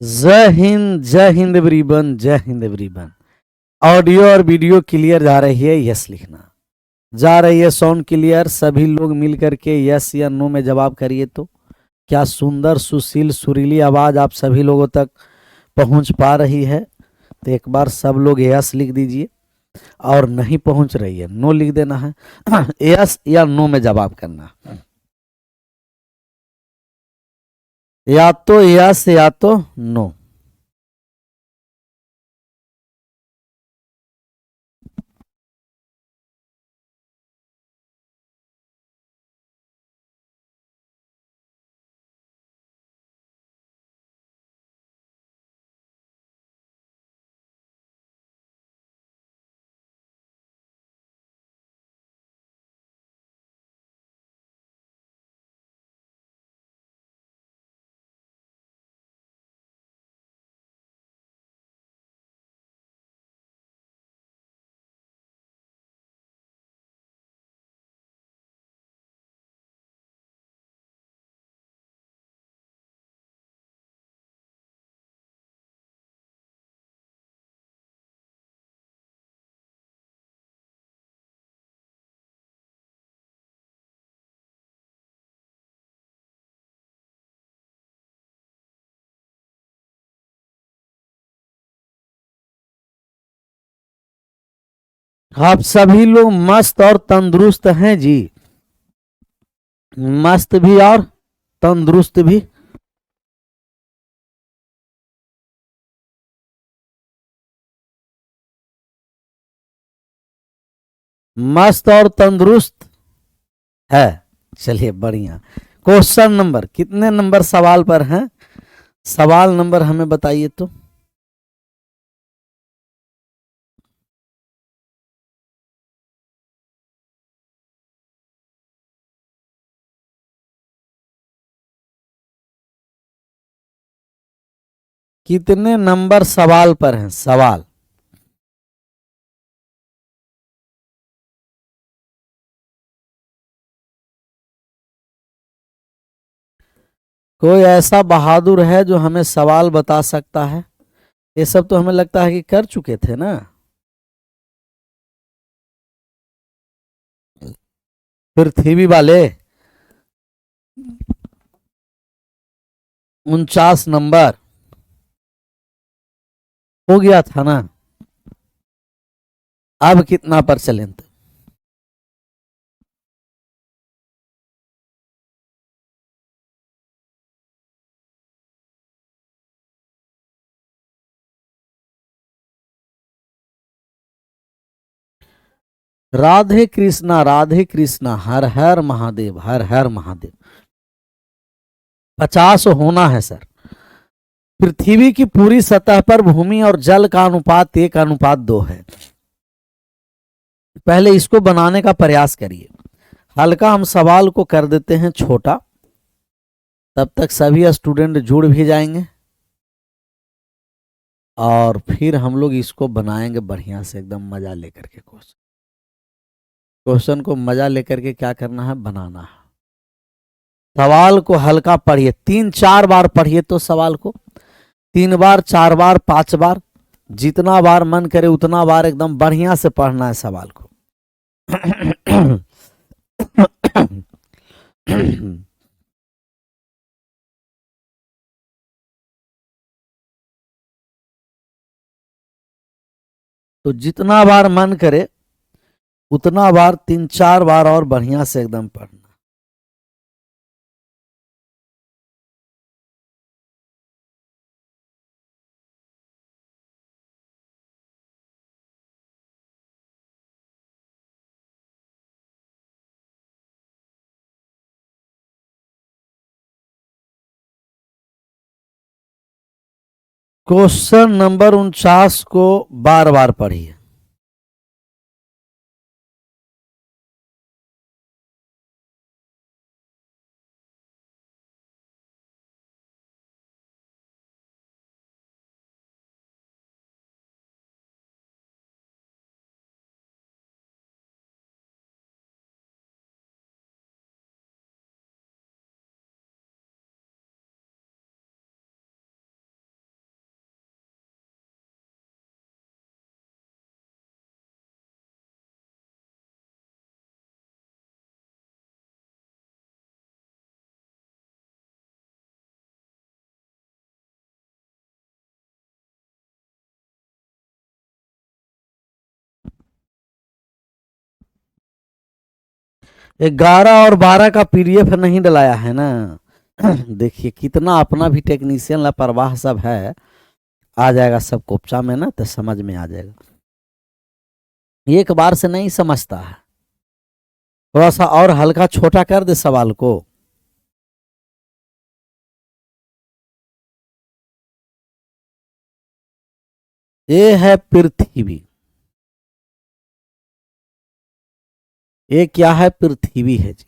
जय हिंद एवरीवन, जय Hind everyone. Audio और वीडियो क्लियर जा रही है? यस लिखना। जा रही है साउंड क्लियर? सभी लोग मिल करके यस या नो में जवाब करिए। तो क्या सुंदर सुशील सुरीली आवाज आप सभी लोगों तक पहुंच पा रही है? तो एक बार सब लोग यस लिख दीजिए, और नहीं पहुंच रही है नो लिख देना है। यस या नो में जवाब करना, या तो यस या तो नो। आप सभी लोग मस्त और तंदुरुस्त हैं जी? मस्त भी और तंदुरुस्त भी। मस्त और तंदुरुस्त है। चलिए बढ़िया। क्वेश्चन नंबर कितने नंबर सवाल पर हैं? सवाल नंबर हमें बताइए तो। कितने नंबर सवाल पर हैं सवाल? कोई ऐसा बहादुर है जो हमें सवाल बता सकता है? ये सब तो हमें लगता है कि कर चुके थे ना। पृथ्वी वाले 49 नंबर हो गया था ना। अब कितना पर चलें तो? राधे कृष्णा, हर हर महादेव, हर हर महादेव। 50 होना है सर। पृथ्वी की पूरी सतह पर भूमि और जल का अनुपात 1:2 है। पहले इसको बनाने का प्रयास करिए। हल्का हम सवाल को कर देते हैं छोटा, तब तक सभी स्टूडेंट जुड़ भी जाएंगे, और फिर हम लोग इसको बनाएंगे बढ़िया से एकदम मजा लेकर के। क्वेश्चन क्वेश्चन को मजा लेकर के क्या करना है, बनाना है। सवाल को हल्का पढ़िए, 3-4 बार पढ़िए तो सवाल को। 3 बार, 4 बार, 5 बार, जितना बार मन करे उतना बार एकदम बढ़िया से पढ़ना है सवाल को। तो जितना बार मन करे उतना बार, 3-4 बार और बढ़िया से एकदम पढ़ना। क्वेश्चन नंबर 49 को बार बार पढ़िए। 11 और 12 का पीडीएफ नहीं डलाया है ना। देखिए कितना अपना भी टेक्नीशियन लापरवाह सब है। आ जाएगा सब कोपचा में ना, तो समझ में आ जाएगा। एक बार से नहीं समझता है, थोड़ा सा और हल्का छोटा कर दे सवाल को। ये है पृथ्वी, ये क्या है? पृथ्वी है जी।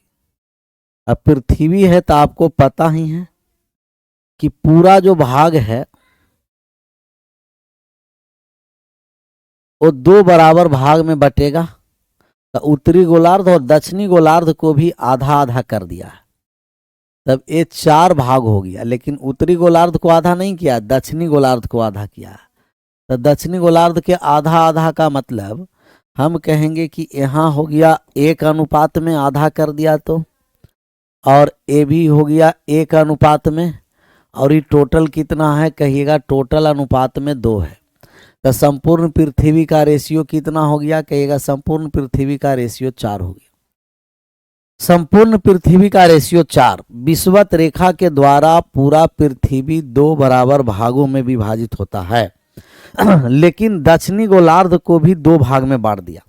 अब पृथ्वी है तो आपको पता ही है कि पूरा जो भाग है वो दो बराबर भाग में बटेगा। तो उत्तरी गोलार्ध और दक्षिणी गोलार्ध को भी आधा आधा कर दिया है, तब ये 4 भाग हो गया। लेकिन उत्तरी गोलार्ध को आधा नहीं किया, दक्षिणी गोलार्ध को आधा किया है। तो दक्षिणी गोलार्ध के आधा आधा का मतलब हम कहेंगे कि यहाँ हो गया 1 अनुपात में आधा कर दिया, तो और ये भी हो गया 1 अनुपात में, और ये टोटल कितना है कहिएगा? टोटल अनुपात में 2 है। तो संपूर्ण पृथ्वी का रेशियो कितना हो गया कहिएगा? संपूर्ण पृथ्वी का रेशियो 4 हो गया। संपूर्ण पृथ्वी का रेशियो 4। विषुवत रेखा के द्वारा पूरा पृथ्वी 2 बराबर भागों में विभाजित होता है। लेकिन दक्षिणी गोलार्ध को भी 2 भाग में बांट दिया।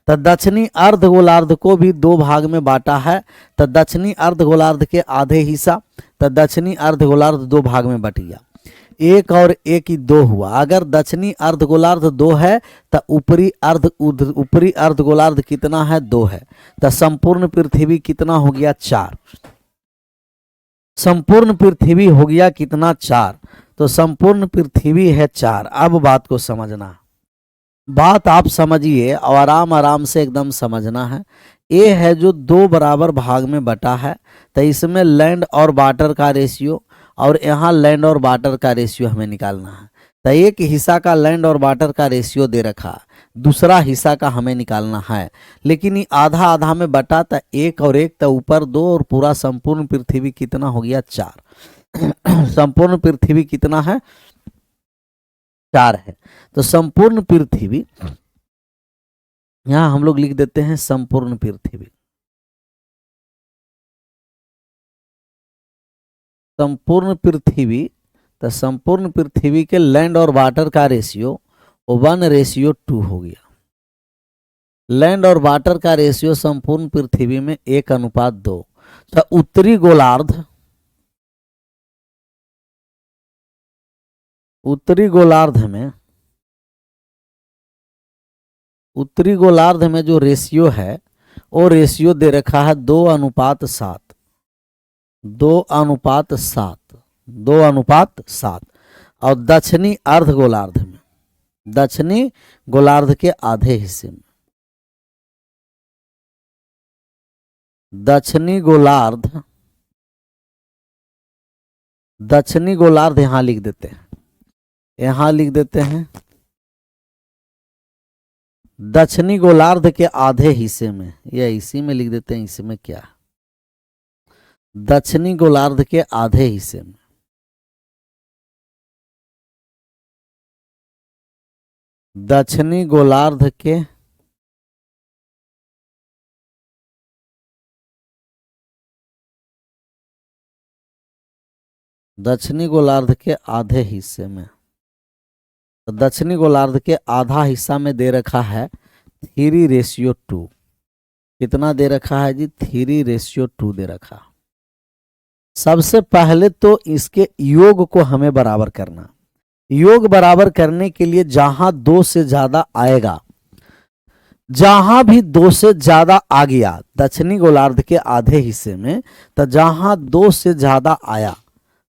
तो दक्षिणी अर्ध गोलार्ध को भी 2 भाग में बांटा है। तो दक्षिणी अर्ध गोलार्ध के आधे हिस्सा, तो दक्षिणी अर्ध गोलार्ध 2 भाग में बट गया। 1 और 1 ही 2 हुआ। अगर दक्षिणी अर्ध गोलार्ध 2 है तो ऊपरी अर्ध गोलार्ध कितना है? 2 है। तो संपूर्ण पृथ्वी कितना हो गया? 4। संपूर्ण पृथ्वी हो गया कितना? 4। तो संपूर्ण पृथ्वी है 4। अब बात को समझना, बात आप समझिए और आराम आराम से एकदम समझना है। ये है जो 2 बराबर भाग में बटा है, तो इसमें लैंड और वाटर का रेशियो और यहाँ लैंड और वाटर का रेशियो हमें निकालना है। तो एक हिस्सा का लैंड और वाटर का रेशियो दे रखा, दूसरा हिस्सा का हमें निकालना है। लेकिन ये आधा आधा में बटा, तो 1 और 1 तो ऊपर 2 और पूरा संपूर्ण पृथ्वी कितना हो गया? 4। संपूर्ण पृथ्वी कितना है? 4 है। तो संपूर्ण पृथ्वी, यहां हम लोग लिख देते हैं संपूर्ण पृथ्वी। संपूर्ण पृथ्वी, तो संपूर्ण पृथ्वी के लैंड और वाटर का रेशियो 1:2 हो गया। लैंड और वाटर का रेशियो संपूर्ण पृथ्वी में 1:2। तो उत्तरी गोलार्ध में जो रेशियो है वो रेशियो दे रखा है 2:7। 2:7 और दक्षिणी अर्ध गोलार्ध में, दक्षिणी गोलार्ध के आधे हिस्से में, दक्षिणी गोलार्ध यहां लिख देते हैं, दक्षिणी गोलार्ध के आधे हिस्से में, या इसी में लिख देते हैं, इसमें क्या, दक्षिणी गोलार्ध के आधे हिस्से में, दक्षिणी गोलार्ध के आधे हिस्से में, तो दक्षिणी गोलार्ध के आधा हिस्सा में दे रखा है 3:2। कितना दे रखा है जी? 3:2 दे रखा। सबसे पहले तो इसके योग को हमें बराबर करना। योग बराबर करने के लिए जहां 2 से ज्यादा आएगा, जहां भी 2 से ज्यादा आ गया दक्षिणी गोलार्ध के आधे हिस्से में, तो जहां 2 से ज्यादा आया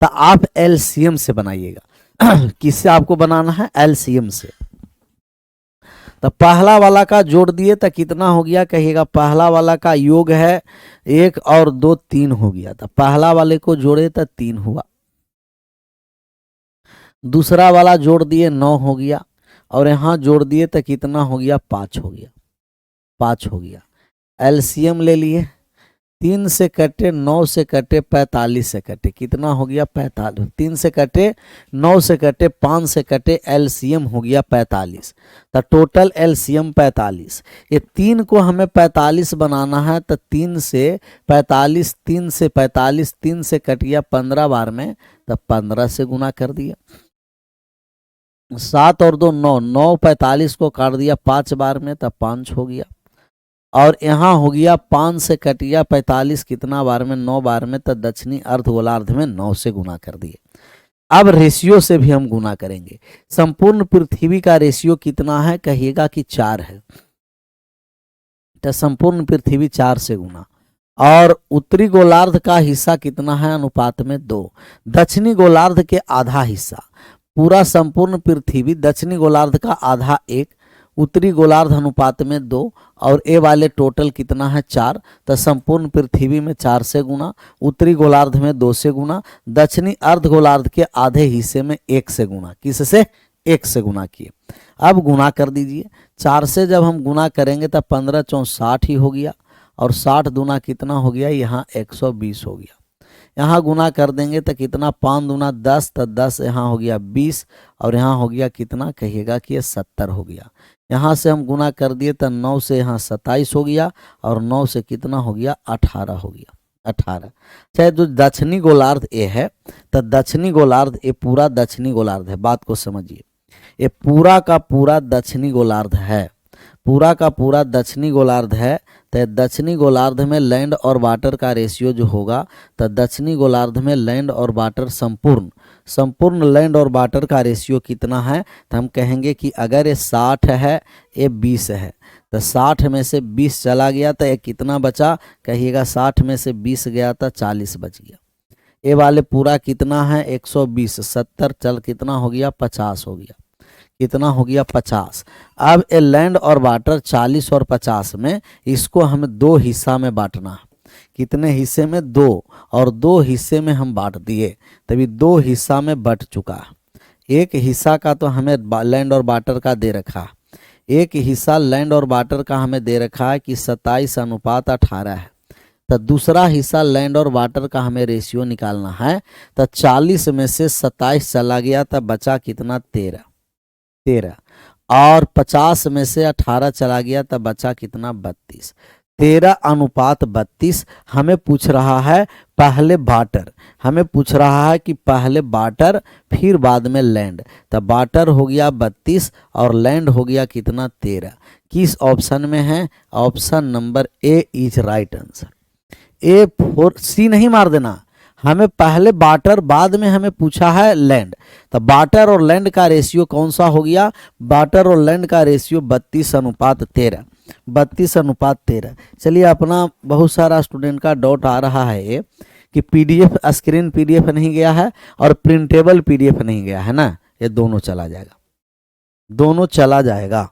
तो आप एलसीएम से बनाइएगा। किससे आपको बनाना है? एलसीएम से। तो पहला वाला का जोड़ दिए तो कितना हो गया कहिएगा? पहला वाला का योग है 1 और 2 3 हो गया, तो पहला वाले को जोड़े तो 3 हुआ। दूसरा वाला जोड़ दिए 9 हो गया, और यहां जोड़ दिए तो कितना हो गया? 5 हो गया। 5 हो गया। एलसीएम ले लिए, 3 से कटे 9 से कटे 45 से कटे, कितना हो गया 45। 3 से कटे 9 से कटे 5 से कटे, एलसीएम हो गया 45। तो टोटल एलसीएम 45। ये 3 को हमें 45 बनाना है, तो 3 से 45, 3 से 45, 3 से कट गया 15 बार में, तो 15 से गुना कर दिया। 7 और 2 9, 9 45 को काट दिया 5 बार में, तो 5 हो गया। और यहाँ हो गया 5 से कट गया 45 कितना बार में, 9 बार में, तो दक्षिणी अर्धगोलार्ध में 9 से गुना कर दिए। अब रेशियो से भी हम गुना करेंगे। संपूर्ण पृथ्वी का रेशियो कितना है, कहिएगा कि 4 है, तो संपूर्ण पृथ्वी 4 से गुना। और उत्तरी गोलार्ध का हिस्सा कितना है, अनुपात में 2। दक्षिणी गोलार्ध के आधा हिस्सा, पूरा संपूर्ण पृथ्वी दक्षिणी गोलार्ध का आधा 1, उत्तरी गोलार्ध अनुपात में 2, और ए वाले टोटल कितना है 4। तो संपूर्ण पृथ्वी में 4 से गुना, उत्तरी गोलार्ध में 2 से गुना, दक्षिणी अर्ध गोलार्ध के आधे हिस्से में 1 से गुना। किससे, 1 से गुना किए। अब गुना कर दीजिए। 4 से जब हम गुना करेंगे तो 15 चौं 60 ही हो गया, और 60 दूना कितना हो गया, यहाँ 120 हो गया। यहाँ गुना कर देंगे तो कितना, 5 दूना 10, तो 10 यहाँ हो गया 20, और यहाँ हो गया कितना, कहिएगा कि ये 70 हो गया। यहाँ से हम गुना कर दिए तो 9 से यहाँ 27 हो गया, और 9 से कितना हो गया, 18 हो गया। 18। चाहे जो दक्षिणी गोलार्ध ये है, तो दक्षिणी गोलार्ध ये पूरा दक्षिणी गोलार्ध है, बात को समझिए। ये पूरा का पूरा दक्षिणी गोलार्ध है, पूरा का पूरा दक्षिणी गोलार्ध है। तो दक्षिणी गोलार्ध में लैंड और वाटर का रेशियो जो होगा, तो दक्षिणी गोलार्ध में लैंड और वाटर संपूर्ण लैंड और वाटर का रेशियो कितना है, तो हम कहेंगे कि अगर ये 60 है, ये 20 है, तो 60 में से 20 चला गया तो ये कितना बचा, कहिएगा 60 में से 20 गया तो 40 बच गया। ये वाले पूरा कितना है, 120, 70 चल कितना हो गया, 50 हो गया। कितना हो गया, 50। अब ए लैंड और वाटर 40 और 50 में, इसको हमें 2 हिस्सा में बांटना है। कितने हिस्से में, 2, और 2 हिस्से में हम बांट दिए, तभी 2 हिस्सा में बट चुका है। एक हिस्सा का तो हमें लैंड और वाटर का दे रखा है, एक हिस्सा लैंड और वाटर का हमें दे रखा है कि 27:18 है। तो दूसरा हिस्सा लैंड और वाटर का हमें रेशियो निकालना है। तो 40 में से 27 चला गया, तब बचा कितना, 13। और 50 में से 18 चला गया, तब बचा कितना, 32। 13:32 हमें पूछ रहा है पहले वाटर, हमें पूछ रहा है कि पहले वाटर फिर बाद में लैंड। तब वाटर हो गया 32 और लैंड हो गया कितना, 13। किस ऑप्शन में है, option number A is right answer. A 4 C नहीं मार देना, हमें पहले वाटर बाद में हमें पूछा है लैंड। तो वाटर और लैंड का रेशियो कौन सा हो गया, वाटर और लैंड का रेशियो 32:13, 32:13। चलिए, अपना बहुत सारा स्टूडेंट का डाउट आ रहा है ये कि पीडीएफ स्क्रीन पीडीएफ नहीं गया है और प्रिंटेबल पीडीएफ नहीं गया है ना, ये दोनों चला जाएगा, दोनों चला जाएगा।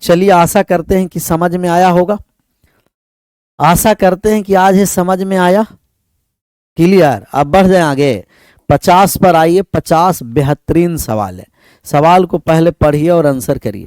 चलिए, आशा करते हैं कि समझ में आया होगा, आशा करते हैं कि आज ये समझ में आया। क्लियर। अब बढ़ जाए आगे, 50 पर आइए। 50 बेहतरीन सवाल है, सवाल को पहले पढ़िए और आंसर करिए।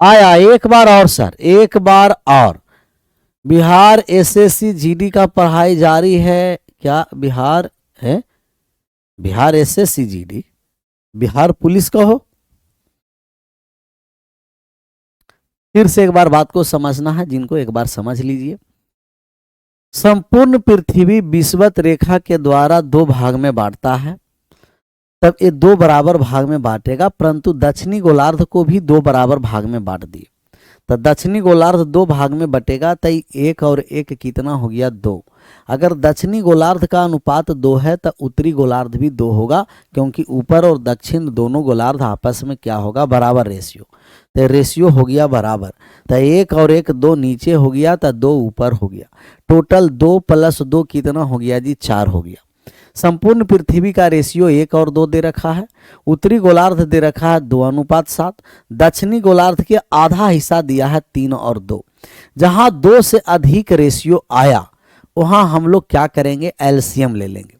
आया एक बार और सर, एक बार और। बिहार एसएससी जीडी का पढ़ाई जारी है क्या? बिहार है, Bihar SSC GD, Bihar police का हो। फिर से एक बार बात को समझना है, जिनको एक बार समझ लीजिए। संपूर्ण पृथ्वी विषुवत रेखा के द्वारा दो भाग में बांटता है, तब ये दो बराबर भाग में बांटेगा, परंतु दक्षिणी गोलार्ध को भी दो बराबर भाग में बांट दिए। तो दक्षिणी गोलार्ध दो भाग में बटेगा, तो एक और एक कितना हो गया? दो। अगर दक्षिणी गोलार्ध का अनुपात दो है तो उत्तरी गोलार्ध भी दो होगा, क्योंकि ऊपर और दक्षिण दोनों गोलार्ध आपस में क्या होगा? बराबर रेशियो। तो रेशियो हो गया बराबर, तो एक और एक दो नीचे हो गया, तो दो ऊपर हो गया। टोटल दो प्लस दो कितना हो गया जी? चार हो गया। संपूर्ण पृथ्वी का रेशियो एक और दो दे रखा है। उत्तरी गोलार्ध दे रखा है 2:7। दक्षिणी गोलार्ध के आधा हिस्सा दिया है 3:2। जहां दो से अधिक रेशियो आया वहां हम लोग क्या करेंगे? एलसीएम ले लेंगे।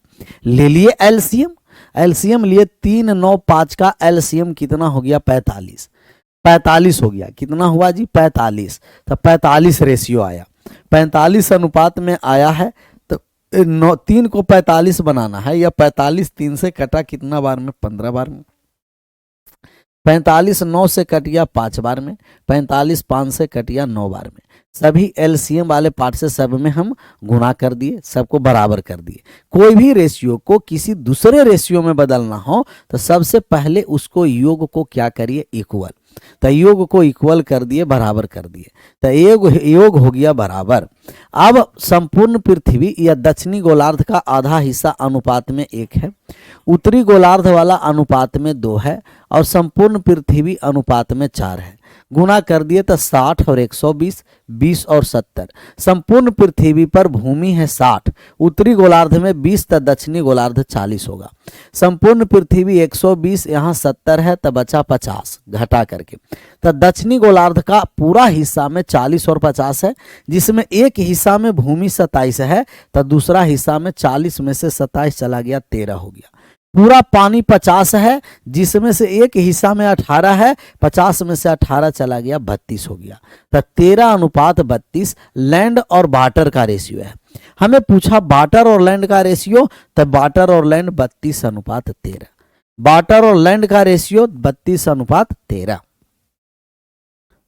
ले लिए एलसीएम, एलसीएम लिए 3, 9, 5 का एलसीएम कितना हो गया? 45। 45 हो गया। कितना हुआ जी? 45। तो 45 रेशियो आया, 45 अनुपात में आया है। तो 3 को 45 बनाना है, या 45 3 से कटा कितना बार में? 15 बार में। 45 9 से कटिया 5 बार में। 45 5 से कटिया 9 बार में। सभी एलसीएम वाले पार्ट से सब में हम गुणा कर दिए, सबको बराबर कर दिए। कोई भी रेशियो को किसी दूसरे रेशियो में बदलना हो तो सबसे पहले उसको योग को क्या करिए? इक्वल। तो योग को इक्वल कर दिए, बराबर कर दिए, तो योग हो गया बराबर। अब संपूर्ण पृथ्वी या दक्षिणी गोलार्ध का आधा हिस्सा अनुपात में 1 है, उत्तरी गोलार्ध वाला अनुपात में 2 है, और संपूर्ण पृथ्वी अनुपात में 4 है। गुणा कर दिए तो 60 और 120, 20 और 70। संपूर्ण पृथ्वी पर भूमि है 60, उत्तरी गोलार्ध में 20, तो दक्षिणी गोलार्ध 40 होगा। संपूर्ण पृथ्वी 120, यहाँ 70 है, तो बचा 50 घटा करके। तो दक्षिणी गोलार्ध का पूरा हिस्सा में 40 और 50 है, जिसमें एक हिस्सा में भूमि 27 है, तो दूसरा हिस्सा में 40 में से 27 चला गया, 13 हो गया। पूरा पानी 50 है, जिसमें से एक हिस्सा में 18 है, 50 में से 18 चला गया, 32 हो गया। तो 13:32 लैंड और वाटर का रेशियो है। हमें पूछा वाटर और लैंड का रेशियो, तो वाटर और लैंड 32:13। वाटर और लैंड का रेशियो 32:13।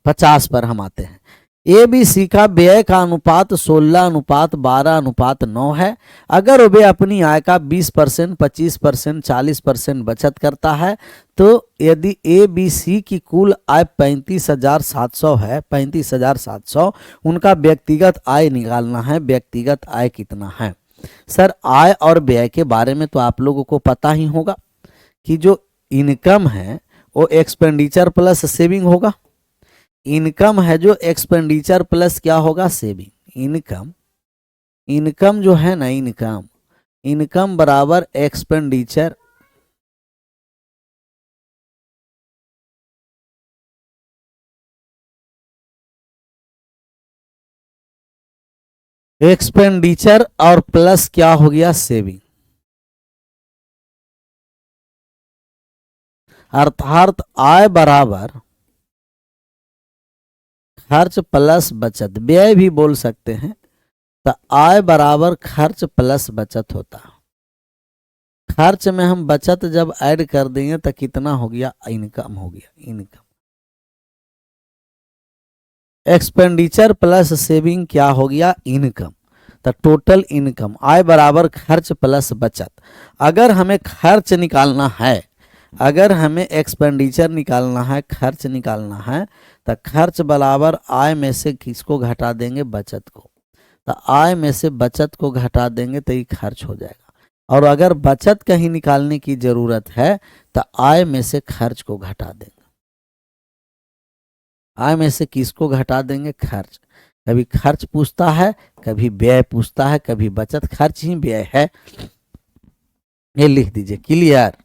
50 पर हम आते हैं। एबीसी का व्यय का अनुपात 16:12:9 है। अगर वे अपनी आय का 20%, 25%, 40% बचत करता है, तो यदि एबीसी की कुल आय 35,700 है, 35,700, उनका व्यक्तिगत आय निकालना है। व्यक्तिगत आय कितना है? सर आय और व्यय के बारे में तो आप लोगों को पता ही होगा कि जो इनकम है वो एक्सपेंडिचर प्लस सेविंग होगा। इनकम है जो एक्सपेंडिचर प्लस क्या होगा? सेविंग। इनकम, इनकम जो है ना, इनकम, इनकम बराबर एक्सपेंडिचर एक्सपेंडिचर और प्लस क्या हो गया? सेविंग। अर्थात आय बराबर खर्च प्लस बचत, व्यय भी बोल सकते हैं। तो आय बराबर खर्च प्लस बचत होता है। खर्च में हम बचत जब ऐड कर देंगे तो कितना हो गया? इनकम हो गया। इनकम, एक्सपेंडिचर प्लस सेविंग क्या हो गया? इनकम। तो टोटल इनकम, आय बराबर खर्च प्लस बचत। अगर हमें खर्च निकालना है, अगर हमें एक्सपेंडिचर निकालना है, खर्च निकालना है, तो खर्च बराबर आय में से किसको घटा देंगे? बचत को। तो आय में से बचत को घटा देंगे तो ये खर्च हो जाएगा। और अगर बचत कहीं निकालने की जरूरत है तो आय में से खर्च को घटा देंगे। आय में से किसको घटा देंगे? खर्च। कभी खर्च पूछता है, कभी व्यय पूछता है, कभी बचत। खर्च ही व्यय है, ये लिख दीजिए। क्लियर?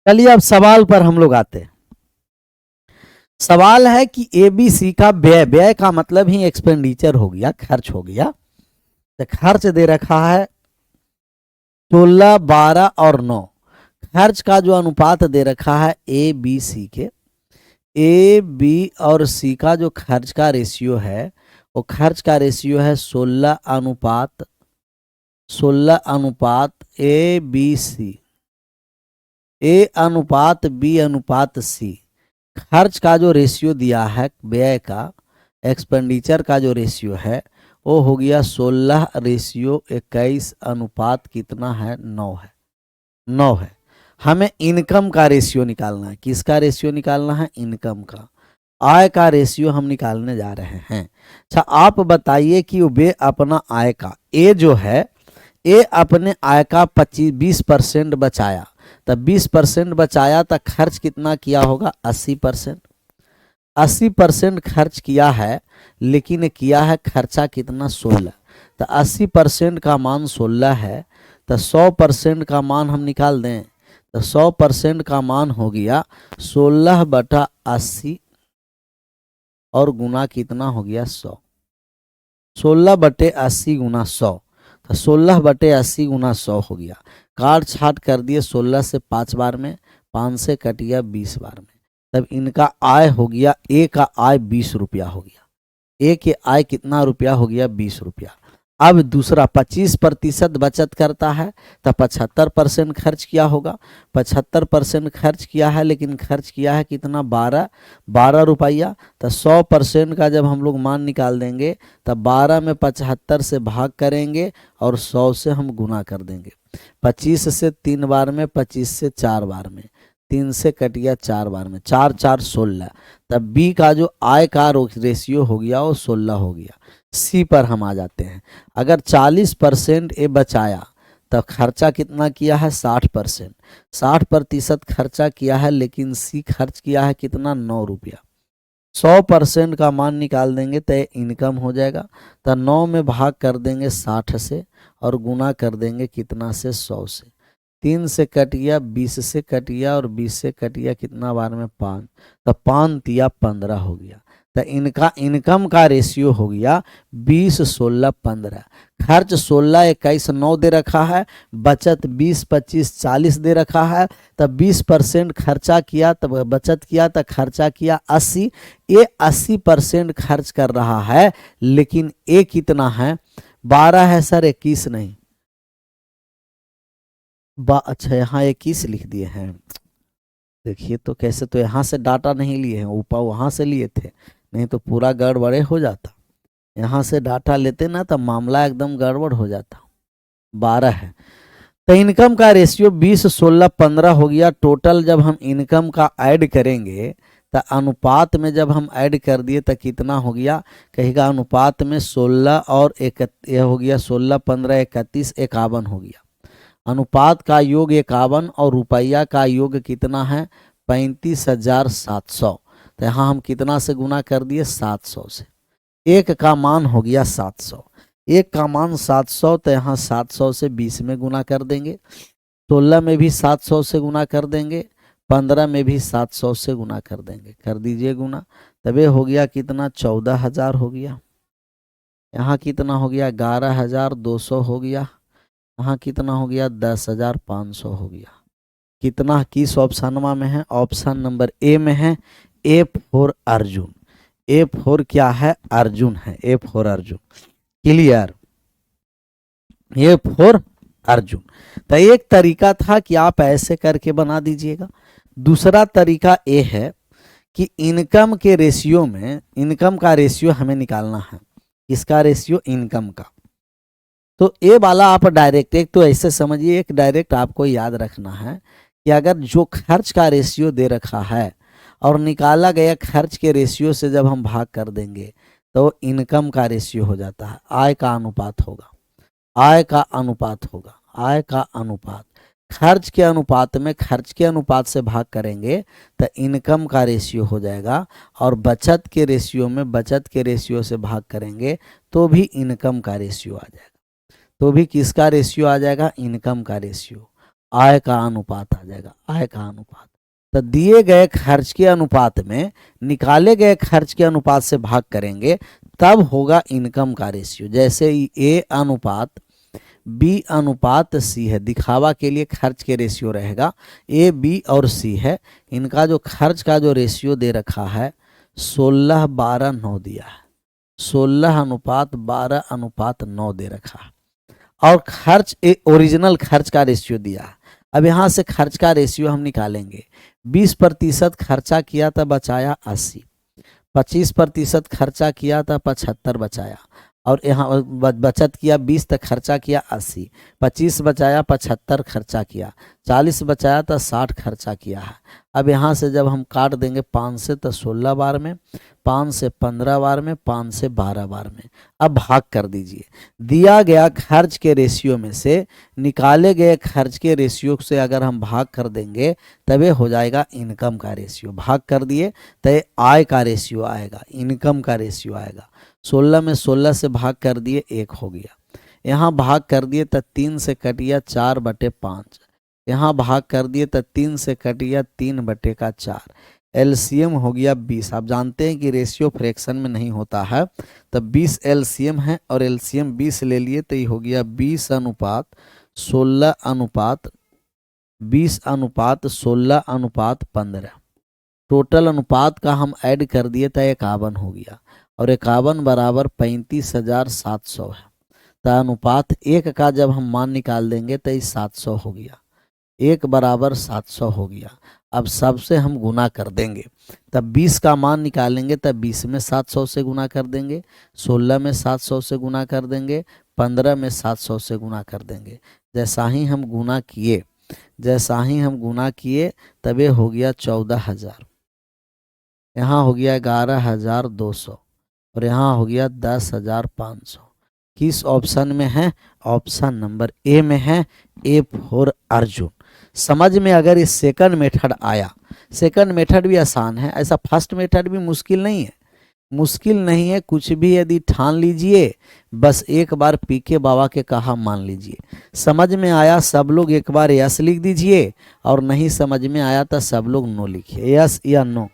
चलिए अब सवाल पर हम लोग आते हैं। सवाल है कि एबीसी का व्यय, व्यय का मतलब ही एक्सपेंडिचर हो गया, खर्च हो गया। तो खर्च दे रखा है 16, 12 और 9। खर्च का जो अनुपात दे रखा है ए बी सी के, ए बी और सी का जो खर्च का रेशियो है वो खर्च का रेशियो है 16 अनुपात ए बी सी, ए अनुपात बी अनुपात सी। खर्च का जो रेशियो दिया है व्यय का, एक्सपेंडिचर का जो रेशियो है वो हो गया 16:21 अनुपात कितना है 9 है, 9 है। हमें इनकम का रेशियो निकालना है। किसका रेशियो निकालना है? इनकम का। आय का रेशियो हम निकालने जा रहे हैं। अच्छा आप बताइए कि वे अपना आय का, ए जो है ए अपने आय का 20% बचाया, तब 20% बचाया तो खर्च कितना किया होगा? 80%। 80% खर्च किया है, लेकिन किया है खर्चा कितना? 16। तो 80% का मान 16 है, तो 100% का मान हम निकाल दें तो 100% का मान हो गया 16/80 और गुना कितना हो गया? 100। 16/80 गुना 100, तो 16/80 गुना 100 हो गया। काट छाट कर दिए 16 से 5 बार में, 5 से कटिया 20 बार में, तब इनका आय हो गया, ए का आय 20 रुपया हो गया। ए के आय कितना रुपया हो गया? 20 रुपया। अब दूसरा 25% बचत करता है तो 75% खर्च किया होगा। 75% खर्च किया है, लेकिन खर्च किया है कितना? 12 रुपया। तो 100% का जब हम लोग मान निकाल देंगे तब 12 में 75 से भाग करेंगे और 100 से हम गुना कर देंगे। 25 से 3 बार में, 25 से 4 बार में, 3 से कटिया 4 बार में, 4 4 16। तब बी का जो आय का रेशियो हो गया वो 16 हो गया। सी पर हम आ जाते हैं। अगर 40% ए बचाया तब खर्चा कितना किया है? 60%। 60% खर्चा किया है, लेकिन सी खर्च किया है कितना? 9 रुपया। 100% का मान निकाल देंगे तो इनकम हो जाएगा। तो 9 में भाग कर देंगे 60 से और गुना कर देंगे कितना से? 100 से। 3 से कटिया, 20 से कटिया और 20 से कटिया कितना बार में? 5। तो 5 तिया 15 हो गया। तो इनका इनकम का रेशियो हो गया 20, 16, 15। खर्च 16, 21, 9 दे रखा है, बचत 20, 25, 40 दे रखा है। तब 20% खर्चा किया, तब बचत किया, तब खर्चा किया 80। ये 80% खर्च कर रहा है, लेकिन ए कितना है? 12 है सर, 21 नहीं। अच्छा यहाँ 21 लिख दिए हैं। देखिए तो कैसे, तो यहाँ से डाटा नहीं लिए हैं, ऊपर वहाँ से लिए थे, नहीं तो पूरा गड़बड़े हो जाता। यहाँ से डाटा लेते ना तो मामला एकदम गड़बड़ हो जाता। 12 है। तो इनकम का रेशियो 20, 16, 15 हो गया। टोटल जब हम इनकम का ऐड करेंगे तो अनुपात में जब हम ऐड कर दिए तो कितना हो गया? कहेगा अनुपात में 16 और ये हो गया 16, 15, 31, 51 हो गया। अनुपात का योग 51 और रुपया का योग कितना है? 35,700। तो यहाँ हम कितना से गुना कर दिए? 700 से। एक का मान हो गया 700। एक का मान 700, तो यहाँ 700 से 20 में गुना कर देंगे। 16 में भी 700 से गुना कर देंगे। 15 में भी 700 से गुना कर देंगे। कर दीजिए गुना, तब ये हो गया कितना? 14,000 हो गया। यहाँ कितना हो गया? 11,200 हो गया। यहाँ कितना हो गया? 10,500 हो गया। कितना किस ऑप्शन में है? ऑप्शन नंबर ए में है। A for Arjun. A for क्या है? अर्जुन है। A for Arjun. Clear? A for Arjun. तो एक तरीका था कि आप ऐसे करके बना दीजिएगा। दूसरा तरीका ये है कि इनकम के रेशियो में, इनकम का रेशियो हमें निकालना है। इसका रेशियो इनकम का, तो ये वाला आप डायरेक्ट, एक तो ऐसे समझिए, एक डायरेक्ट आपको याद रखना है कि अगर जो खर्च का रेशियो दे रखा है और निकाला गया खर्च के रेशियो से जब हम भाग कर देंगे तो इनकम का रेशियो हो जाता है। आय का अनुपात होगा, आय का अनुपात होगा, आय का अनुपात। खर्च के अनुपात में खर्च के अनुपात से भाग करेंगे तो इनकम का रेशियो हो जाएगा, और बचत के रेशियो में बचत के रेशियो से भाग करेंगे तो भी इनकम का रेशियो आ जाएगा। तो भी किसका रेशियो आ जाएगा? इनकम का रेशियो। आय का अनुपात आ जाएगा, आय का अनुपात। तो दिए गए खर्च के अनुपात में निकाले गए खर्च के अनुपात से भाग करेंगे तब होगा इनकम का रेशियो। जैसे ए अनुपात बी अनुपात सी है, दिखावा के लिए खर्च के रेशियो रहेगा, ए बी और सी है, इनका जो खर्च का जो रेशियो दे रखा है 16:12:9 दिया है, 16:12:9 दे रखा है। और खर्च ओरिजिनल खर्च का रेशियो दिया है। अब यहाँ से खर्च का रेशियो हम निकालेंगे, 20% खर्चा किया था बचाया 80, 25% खर्चा किया था 75 बचाया, और यहाँ बचत किया 20 तक खर्चा किया 80, 25 बचाया 75 खर्चा किया, 40 बचाया तो 60 खर्चा किया है। अब यहाँ से जब हम काट देंगे 5 से तो 16 बार में, 5 से 15 बार में, 5 से 12 बार में। अब भाग कर दीजिए, दिया गया खर्च के रेशियो में से निकाले गए खर्च के रेशियो से अगर हम भाग कर देंगे तबे हो जाएगा इनकम का रेशियो। भाग कर दिए तो आय का रेशियो आएगा, इनकम का रेशियो आएगा। 16 में 16 से भाग कर दिए 1 हो गया, यहाँ भाग कर दिए तो 3 से कटिया 4/5, यहाँ भाग कर दिए तो 3 से कटिया 3/4, एलसीएम हो गया 20। आप जानते हैं कि रेशियो फ्रैक्शन में नहीं होता है, तो 20 एलसीएम है और एलसीएम 20 ले लिए तो ये हो गया 20:16:15। टोटल अनुपात का हम ऐड कर दिए तो 51 हो गया, और 51 बराबर 35,700 है। तो अनुपात 1 का जब हम मान निकाल देंगे तो ये 700 हो गया, 1 बराबर 700 हो गया। अब सबसे हम गुना कर देंगे, तब 20 का मान निकालेंगे तब 20 में 700 से गुना कर देंगे, 16 में 700 से गुना कर देंगे, 15 में 700 से गुना कर देंगे। जैसा ही हम गुना किए तबे हो गया 14,000, यहाँ हो गया 11,200 और यहाँ हो गया 10,500। किस ऑप्शन में है? ऑप्शन नंबर ए में है, ए फॉर अर्जुन। समझ में अगर इस सेकंड मेथड आया, सेकंड मेथड भी आसान है, ऐसा फर्स्ट मेथड भी मुश्किल नहीं है, मुश्किल नहीं है कुछ भी। यदि ठान लीजिए, बस एक बार पीके बाबा के कहा मान लीजिए। समझ में आया सब लोग एक बार यस लिख दीजिए, और नहीं समझ में आया तो सब लोग नो लिखिए, यस या नो।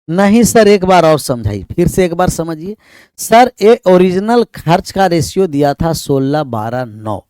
नहीं सर, एक बार और समझाइए, फिर से एक बार समझिए सर। ए ओरिजिनल खर्च का रेशियो दिया था 16:12:9,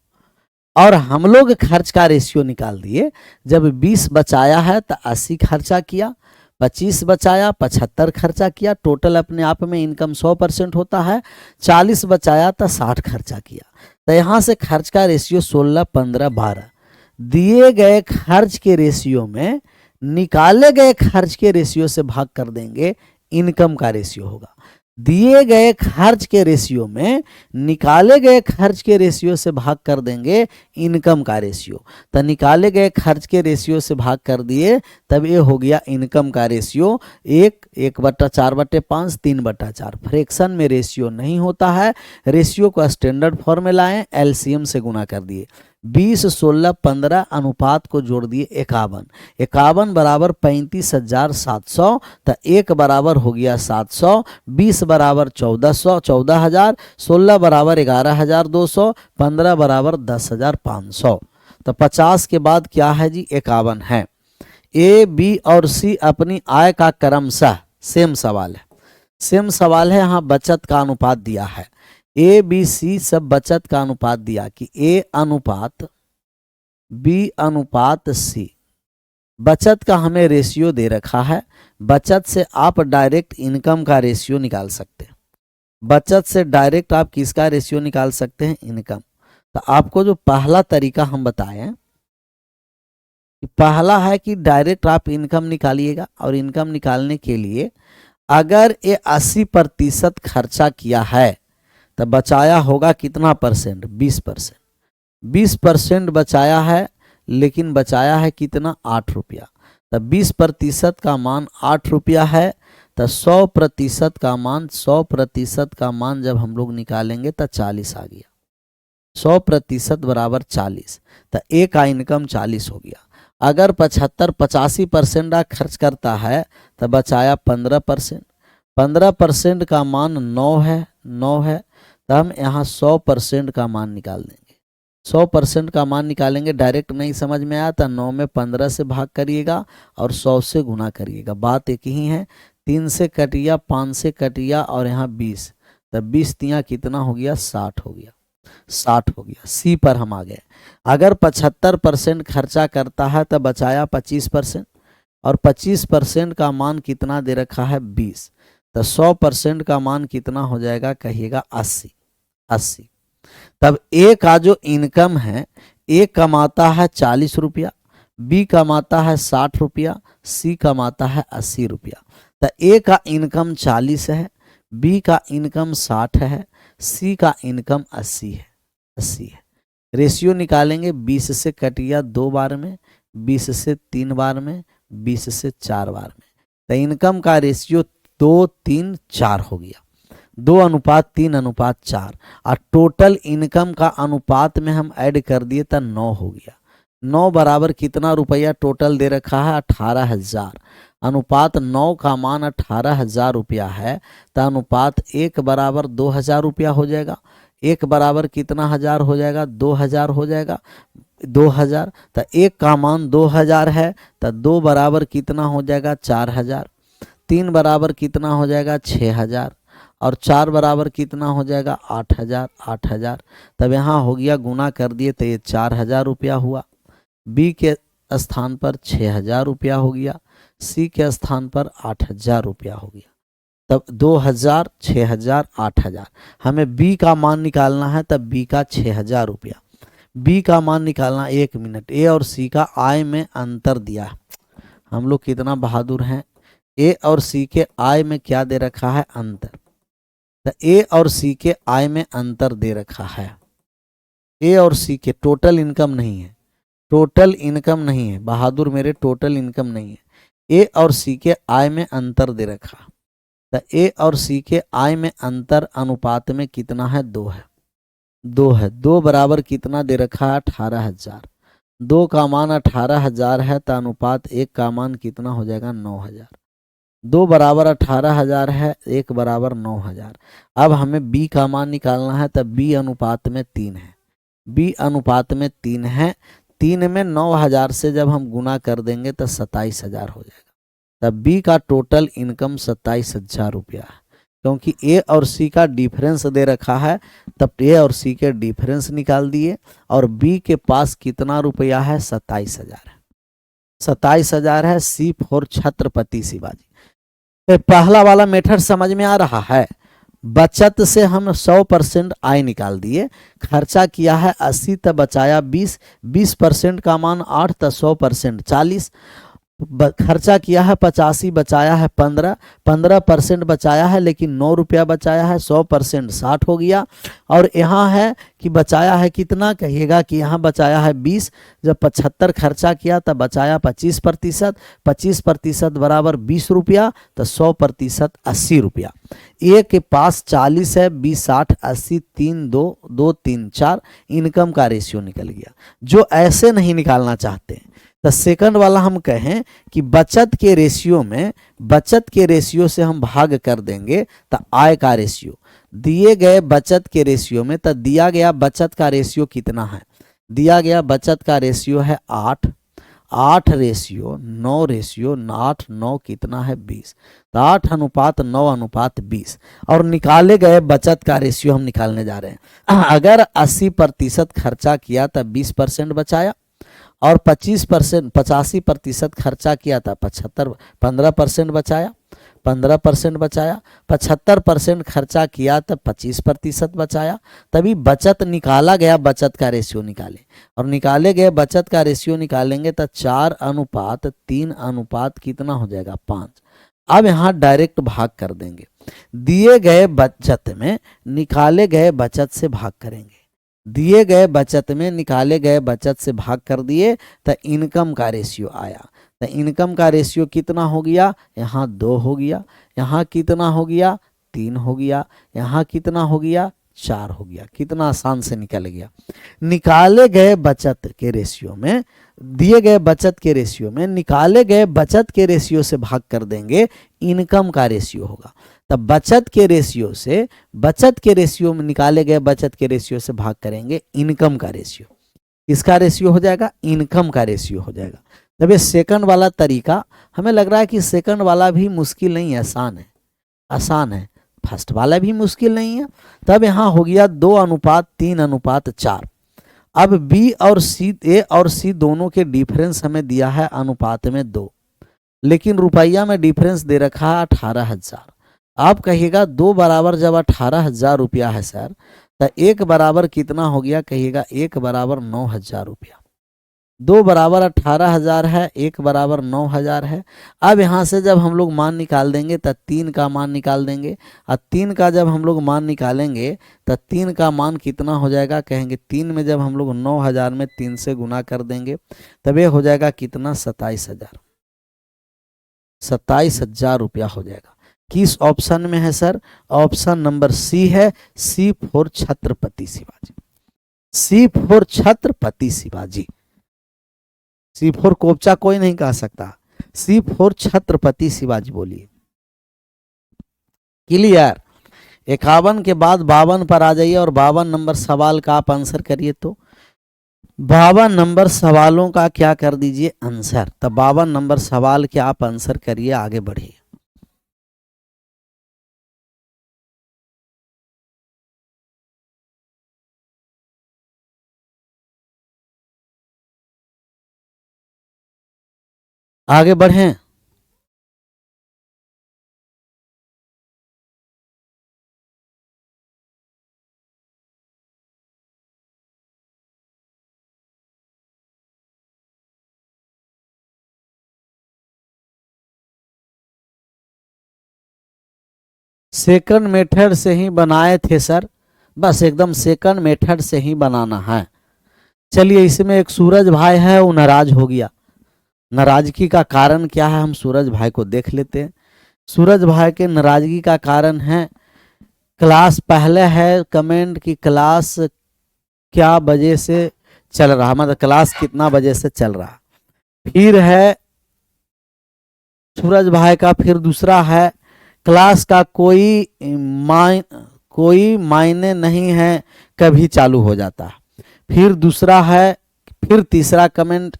और हम लोग खर्च का रेशियो निकाल दिए। जब 20 बचाया है तो 80 खर्चा किया, 25 बचाया 75 खर्चा किया, टोटल अपने आप में इनकम 100% होता है। 40 बचाया तो 60 खर्चा किया। तो यहाँ से खर्च का रेशियो 16:15:12, दिए गए खर्च के रेशियो में निकाले गए खर्च के रेशियो से भाग कर देंगे, इनकम का रेशियो होगा। दिए गए खर्च के रेशियो में निकाले गए खर्च के रेशियो से भाग कर देंगे इनकम का रेशियो। तो निकाले गए खर्च के रेशियो से भाग कर दिए तब ये हो गया इनकम का रेशियो 1/4/5 3/4। फ्रैक्शन में रेशियो नहीं होता है, रेशियो को स्टैंडर्ड फॉर्म में लाएं, एलसीएम से गुना कर दिए। 20, 16, 15 अनुपात को जोड़ दिए 51, 51 बराबर 35,700, तो 1 बराबर हो गया 700, 20 बराबर 14,000, 16 बराबर 11,200, 15 बराबर 10,500। तो 50 के बाद क्या है जी? 51 है। ए बी और सी अपनी आय का क्रमशः, सेम सवाल है, यहाँ बचत का अनुपात दिया है, ए बी सी सब बचत का अनुपात दिया कि ए अनुपात बी अनुपात सी। बचत का हमें रेशियो दे रखा है, बचत से आप डायरेक्ट इनकम का रेशियो निकाल सकते हैं। बचत से डायरेक्ट आप किसका रेशियो निकाल सकते हैं? इनकम। तो आपको जो पहला तरीका हम बताए हैं, पहला है कि डायरेक्ट आप इनकम निकालिएगा, और इनकम निकालने के लिए अगर ये 80% खर्चा किया है तो बचाया होगा कितना परसेंट, 20%। 20% बचाया है, लेकिन बचाया है कितना, 8 रुपया। तो 20% का मान 8 रुपया है, तो 100% का मान, 100% का मान जब हम लोग निकालेंगे तो 40 आ गया। 100% बराबर 40, तो ए का इनकम 40 हो गया। अगर 85% खर्च करता है तो बचाया 15%। 15% का मान 9 है, 9 है, तो हम यहाँ 100% का मान निकाल देंगे। 100% का मान निकालेंगे, डायरेक्ट नहीं समझ में आया तो 9 में 15 से भाग करिएगा और 100 से गुना करिएगा, बात एक ही है। 3 से कटिया, 5 से कटिया और यहाँ 20, तो 20 तिया कितना हो गया, 60 हो गया। 60 हो गया। सी पर हम आ गए। अगर 75% खर्चा करता है तो बचाया 25%, और 25% का मान कितना दे रखा है, 20, तो 100% का मान कितना हो जाएगा, कहिएगा 80। 80। तब ए का जो इनकम है, ए कमाता है 40 रुपया, बी कमाता है 60 रुपया, सी कमाता है 80 रुपया। तो ए का इनकम 40 है, बी का इनकम 60 है, सी का इनकम 80 है। 80 है। रेशियो निकालेंगे, 20 से कटिया 2 बार में, 20 से 3 बार में, 20 से 4 बार में। तो इनकम का रेशियो 2, 3, 4 हो गया। 2:3:4। और टोटल इनकम का अनुपात में हम ऐड कर दिए तो 9 हो गया। 9 बराबर कितना रुपया टोटल दे रखा है, 18,000। अनुपात 9 का मान 18,000 रुपया है, तो अनुपात 1 बराबर 2,000 रुपया हो जाएगा। 1 बराबर कितना हजार हो जाएगा, 2,000 हो जाएगा। 2,000, तो 1 का मान 2,000 है, तो 2 बराबर कितना हो जाएगा, 4,000। 3 बराबर कितना हो जाएगा, 6,000, और 4 बराबर कितना हो जाएगा, 8,000। 8,000, तब यहाँ हो गया, गुना कर दिए तो ये 4,000 रुपया हुआ। बी के स्थान पर 6,000 रुपया हो गया, सी के स्थान पर 8,000 रुपया हो गया। तब 2,000, 6,000, 8,000। हमें बी का मान निकालना है, तब बी का 6,000 रुपया। बी का मान निकालना, 1 मिनट। ए और सी का आय में अंतर दिया है। हम लोग कितना बहादुर हैं, ए और सी के आय में क्या दे रखा है, अंतर। तो ए और सी के आय में अंतर दे रखा है। ए और सी के टोटल इनकम नहीं है, टोटल इनकम नहीं है बहादुर मेरे, टोटल इनकम नहीं है। ए और सी के आय में अंतर दे रखा, तो ए और सी के आय में अंतर अनुपात में कितना है, 2 है। 2 है। 2 बराबर कितना दे रखा है, 18,000। 2 का मान 18,000 है, तो अनुपात 1 का मान कितना हो जाएगा, 9,000। 2 बराबर 18,000 है, 1 बराबर 9,000। अब हमें बी का मान निकालना है, तब बी अनुपात में 3 है। बी अनुपात में 3 है। 3 में 9,000 से जब हम गुना कर देंगे तो 27,000 हो जाएगा। तब बी का टोटल इनकम 27,000 रुपया है। क्योंकि ए और सी का डिफरेंस दे रखा है, तब ए और सी के डिफरेंस निकाल दिए, और बी के पास कितना रुपया है, 27,000 है। 27,000 है। C for Chhatrapati Shivaji. पहला वाला मेथड समझ में आ रहा है। बचत से हम 100% आय निकाल दिए, खर्चा किया है 80 तो बचाया 20, 20% का मान 8 तो 100% 40, खर्चा किया है 85 बचाया है 15, 15% बचाया है लेकिन 9 रुपया बचाया है, 100% 60 हो गया। और यहाँ है कि बचाया है कितना, कहिएगा कि यहाँ बचाया है 20, जब 75 खर्चा किया तब बचाया 25%, 25% बराबर 20 रुपया, तो 100% 80 रुपया। ए के पास 40 है, 20, 60, 80, 3, 2, 2, 3, 4 इनकम का रेशियो निकल गया। जो ऐसे नहीं निकालना चाहते तो सेकंड वाला हम कहें कि बचत के रेशियो में, बचत के रेशियो से हम भाग कर देंगे तो आय का रेशियो, दिए गए बचत के रेशियो में, तो दिया गया बचत का रेशियो कितना है, दिया गया बचत का रेशियो है 8, 8 रेशियो 9 रेशियो 8, 9 कितना है 20, तो 8:9:20। और निकाले गए बचत का रेशियो हम निकालने जा रहे हैं। अगर 80% खर्चा किया तब 20% बचाया, और 85% खर्चा किया था 15% बचाया, 15% बचाया, 75% खर्चा किया तब 25% बचाया, तभी बचत निकाला गया। बचत का रेशियो निकाले और निकाले गए बचत का रेशियो निकालेंगे तो 4:3 कितना हो जाएगा 5। अब यहाँ डायरेक्ट भाग कर देंगे, दिए गए बचत में निकाले गए बचत से भाग करेंगे, दिए गए बचत में निकाले गए बचत से भाग कर दिए तो इनकम का रेशियो आया। तो इनकम का रेशियो कितना हो गया, यहाँ 2 हो गया, यहाँ कितना हो गया 3 हो गया, यहाँ कितना हो गया 4 हो गया। कितना आसान से निकल गया। निकाले गए बचत के रेशियो में, दिए गए बचत के रेशियो में निकाले गए बचत के रेशियो से भाग कर देंगे, इनकम का रेशियो होगा। तब बचत के रेशियो से, बचत के रेशियो में निकाले गए बचत के रेशियो से भाग करेंगे इनकम का रेशियो। इसका रेशियो हो जाएगा, इनकम का रेशियो हो जाएगा। तब ये सेकंड वाला तरीका हमें लग रहा है कि सेकंड वाला भी मुश्किल नहीं है, आसान है, आसान है। फर्स्ट वाला भी मुश्किल नहीं है। तब यहाँ हो गया 2:3:4। अब बी और सी, ए और सी दोनों के डिफरेंस हमें दिया है अनुपात में 2, लेकिन रुपया में डिफरेंस दे रखा है 18,000। आप कहिएगा 2 बराबर जब 18,000 रुपया है सर, तो 1 बराबर कितना हो गया, कहिएगा 1 बराबर 9,000 रुपया। 2 बराबर 18,000 है, 1 बराबर 9,000 है। अब यहाँ से जब हम लोग मान निकाल देंगे तो 3 का मान निकाल देंगे, और 3 का जब हम लोग मान निकालेंगे तो 3 का मान कितना हो जाएगा, कहेंगे 3 में जब हम लोग 9,000 में 3 से गुना कर देंगे तब ये हो जाएगा कितना 27,000, 27,000 रुपया हो जाएगा। किस ऑप्शन में है सर, ऑप्शन नंबर सी है, C for Chhatrapati Shivaji, C for Chhatrapati Shivaji. C for कोपचा कोई नहीं कह सकता, सी फोर छत्रपति शिवाजी बोलिए। क्लियर। 51 के बाद 52 पर आ जाइए और 52 नंबर सवाल का आप आंसर करिए। तो 52 नंबर सवालों का क्या कर दीजिए आंसर। तो 52 नंबर सवाल के आप आंसर करिए, आगे बढ़िए। आगे बढ़ें। सेकंड मेथड से ही बनाए थे सर, बस एकदम सेकंड मेथड से ही बनाना है। चलिए, इसमें एक सूरज भाई है, वो नाराज हो गया। नाराजगी का कारण क्या है, हम सूरज भाई को देख लेते हैं। सूरज भाई के नाराजगी का कारण है, क्लास पहले है कमेंट की क्लास क्या बजे से चल रहा, मतलब क्लास कितना बजे से चल रहा। फिर है सूरज भाई का, फिर दूसरा है क्लास का कोई मायने नहीं है, कभी चालू हो जाता है। फिर दूसरा है, फिर तीसरा कमेंट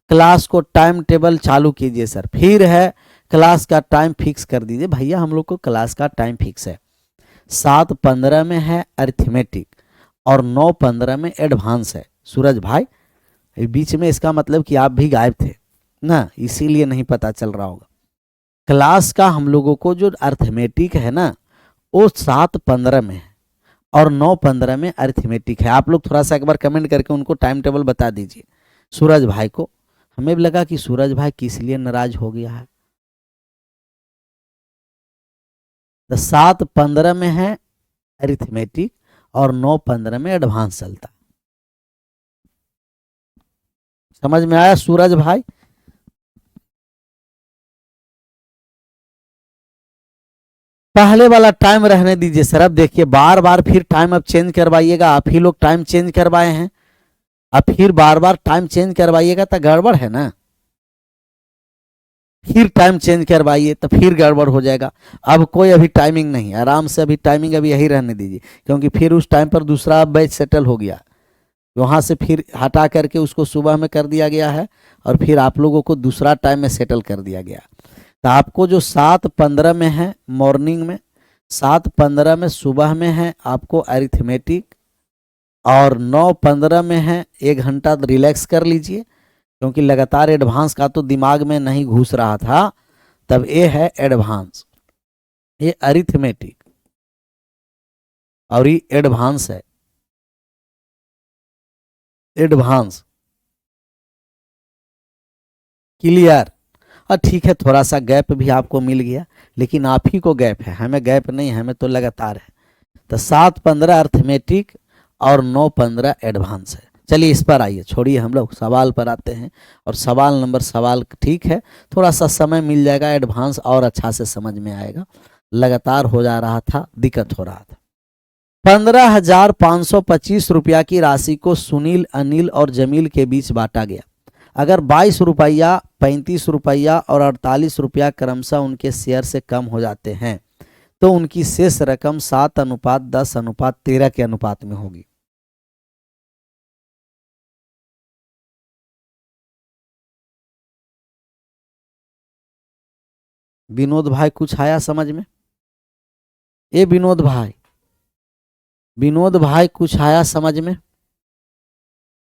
क्लास को टाइम टेबल चालू कीजिए सर। फिर है क्लास का टाइम फिक्स कर दीजिए। भैया हम लोग को क्लास का टाइम फिक्स है, 7:15 में है अरिथमेटिक और 9:15 में एडवांस है। सूरज भाई बीच में, इसका मतलब कि आप भी गायब थे ना, इसीलिए नहीं पता चल रहा होगा। क्लास का हम लोगों को जो अरिथमेटिक है ना, वो 7:15 में है और 9:15 में अरिथमेटिक है। आप लोग थोड़ा सा एक बार कमेंट करके उनको टाइम टेबल बता दीजिए सूरज भाई को। हमें भी लगा कि सूरज भाई किस लिए नाराज हो गया है। तो 7:15 में है अरिथमेटिक और 9:15 में एडवांस चलता। समझ में आया सूरज भाई। पहले वाला टाइम रहने दीजिए सर। अब देखिए बार बार फिर टाइम अब चेंज करवाइएगा, आप ही लोग टाइम चेंज करवाए हैं, अब फिर बार बार टाइम चेंज करवाइएगा तो गड़बड़ है ना। फिर टाइम चेंज करवाइए तो फिर गड़बड़ हो जाएगा। अब कोई अभी टाइमिंग नहीं, आराम से अभी टाइमिंग अभी यही रहने दीजिए, क्योंकि फिर उस टाइम पर दूसरा बैच सेटल हो गया, वहाँ से फिर हटा करके उसको सुबह में कर दिया गया है और फिर आप लोगों को दूसरा टाइम में सेटल कर दिया गया। तो आपको जो 7:15 में है मॉर्निंग में, 7:15 में सुबह में है आपको अरिथमेटिक, और 9:15 में है 1 घंटा रिलैक्स कर लीजिए, क्योंकि लगातार एडवांस का तो दिमाग में नहीं घुस रहा था। तब ये है एडवांस, ये अरिथमेटिक और ये एडवांस है, एडवांस। क्लियर। और ठीक है, थोड़ा सा गैप भी आपको मिल गया, लेकिन आप ही को गैप है, हमें गैप नहीं है, हमें तो लगातार है। तो 7-15 अर्थमेटिक और 9-15 एडवांस है। चलिए इस पर आइए, छोड़िए, हम लोग सवाल पर आते हैं। और सवाल ठीक है, थोड़ा सा समय मिल जाएगा, एडवांस और अच्छा से समझ में आएगा। लगातार हो जा रहा था, दिक्कत हो रहा था। 15,525 रुपया की राशि को सुनील, अनिल और जमील के बीच बांटा गया। अगर 22 रुपया, 35 रुपया और 48 रुपया क्रमशः उनके शेयर से कम हो जाते हैं तो उनकी शेष रकम 7:10:13 के अनुपात में होगी। विनोद भाई कुछ आया समझ में? ए विनोद भाई, विनोद भाई कुछ आया समझ में?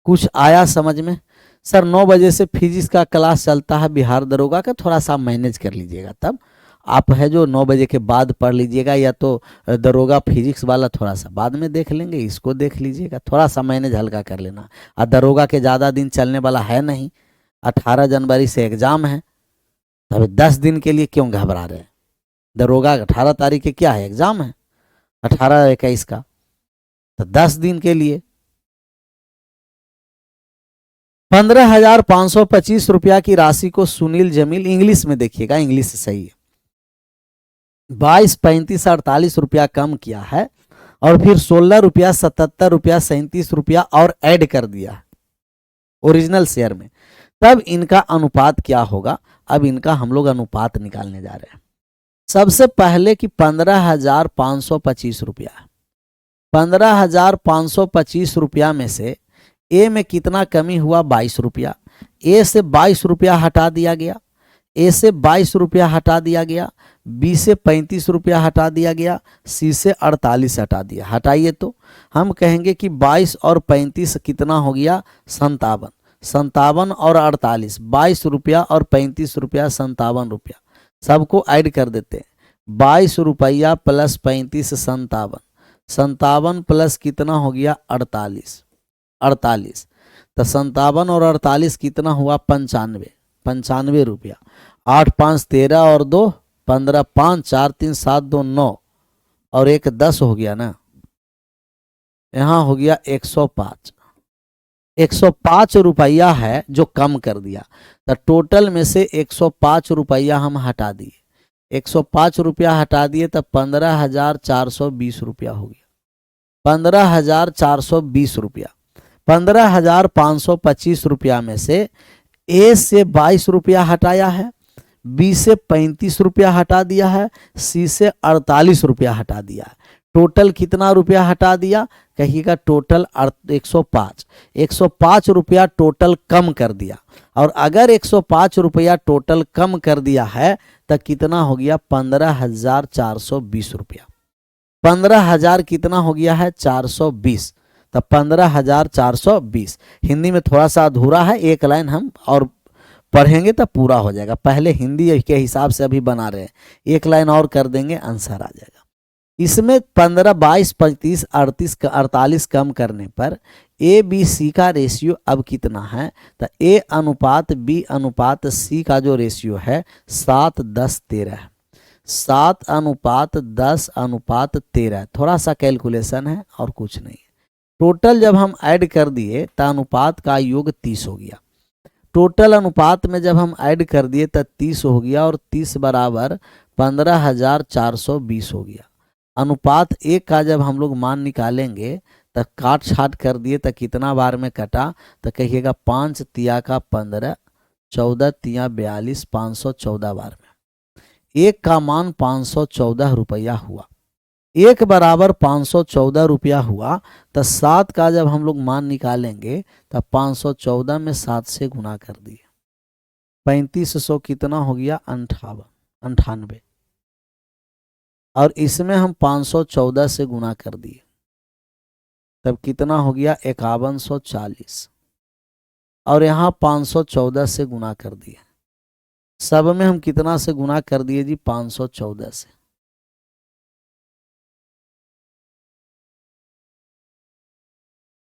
कुछ आया समझ में? सर 9 बजे से फिजिक्स का क्लास चलता है बिहार दरोगा का, थोड़ा सा मैनेज कर लीजिएगा। तब आप है जो 9 बजे के बाद पढ़ लीजिएगा, या तो दरोगा फिजिक्स वाला थोड़ा सा बाद में देख लेंगे, इसको देख लीजिएगा, थोड़ा सा मैनेज हल्का कर लेना। और दरोगा के ज़्यादा दिन चलने वाला है नहीं, 18 जनवरी से एग्ज़ाम है, तब 10 दिन के लिए क्यों घबरा रहे हैं? दरोगा 18 तारीख के क्या है, एग्ज़ाम है 18-21 का, तो 10 दिन के लिए। 15,525 रुपया की राशि को सुनील, जमील, इंग्लिश में देखिएगा, इंग्लिश सही है, 22, 35, 48 रुपया कम किया है, और फिर 16 रुपया, 77 रुपया, 37 रुपया और ऐड कर दिया है ओरिजिनल शेयर में। तब इनका अनुपात क्या होगा? अब इनका हम लोग अनुपात निकालने जा रहे हैं। सबसे पहले कि 15,525 रुपया, 15,525 रुपया में से ए में कितना कमी हुआ? 22 रुपया। ए से 22 रुपया हटा दिया गया, ए से 22 रुपया हटा दिया गया, बी से 35 रुपया हटा दिया गया, सी से 48 हटा दिया। हटाइए तो हम कहेंगे कि 22 और 35 कितना हो गया? 57। 57 और 48, 22 रुपया और 35 रुपया, 57 रुपया। सबको ऐड कर देते हैं, 22 रुपया प्लस 35, 57, 57 प्लस कितना हो गया? 48, 48। तो 57 और 48 कितना हुआ? 95, 95 रुपया। 8, 5, 13 और 2 15, 5, 4, 3, 7, 2, 9 और 1 10 हो गया ना, यहाँ हो गया 105। 105 रुपया है जो कम कर दिया, तो टोटल में से 105 रुपया हम हटा दिए, 105 रुपया हटा दिए, तब 15,420 रुपया हो गया, 15,420 रुपया। 15,525 रुपया में से ए से 22 रुपया हटाया है, बी से 35 रुपया हटा दिया है, सी से 48 रुपया हटा दिया है। टोटल कितना रुपया हटा दिया? कहिएगा टोटल 105। 105 रुपया टोटल कम कर दिया, और अगर 105 रुपया टोटल कम कर दिया है तो कितना हो गया? 15,420 रुपया। 15,000 कितना हो गया है? 420, तब 15,420। हिंदी में थोड़ा सा अधूरा है, एक लाइन हम और पढ़ेंगे तब पूरा हो जाएगा। पहले हिंदी के हिसाब से अभी बना रहे हैं, एक लाइन और कर देंगे, आंसर आ जाएगा। इसमें 15, 22, 35, 38 का 48 कम करने पर ए बी सी का रेशियो अब कितना है? तो ए अनुपात बी अनुपात सी का जो रेशियो है 7:10:13 है, 7:10:13। थोड़ा सा कैलकुलेशन है और कुछ नहीं। टोटल जब हम ऐड कर दिए तो अनुपात का योग 30 हो गया। टोटल अनुपात में जब हम ऐड कर दिए तो 30 हो गया, और 30 बराबर 15,420 हो गया। अनुपात एक का जब हम लोग मान निकालेंगे तो काट छाट कर दिए तो कितना बार में कटा? तो कहिएगा 5 तिया का 15, 14 तिया 42, 514 बार में। एक का मान 514 रुपया हुआ, एक बराबर 514 रुपया हुआ। तो 7 का जब हम लोग मान निकालेंगे तो 514 में 7 से गुना कर दिए, 3500 कितना हो गया? 98। और इसमें हम 514 से गुना कर दिए, तब कितना हो गया? 5140। और यहाँ 514 से गुना कर दिए, सब में हम कितना से गुना कर दिए जी? 514 से।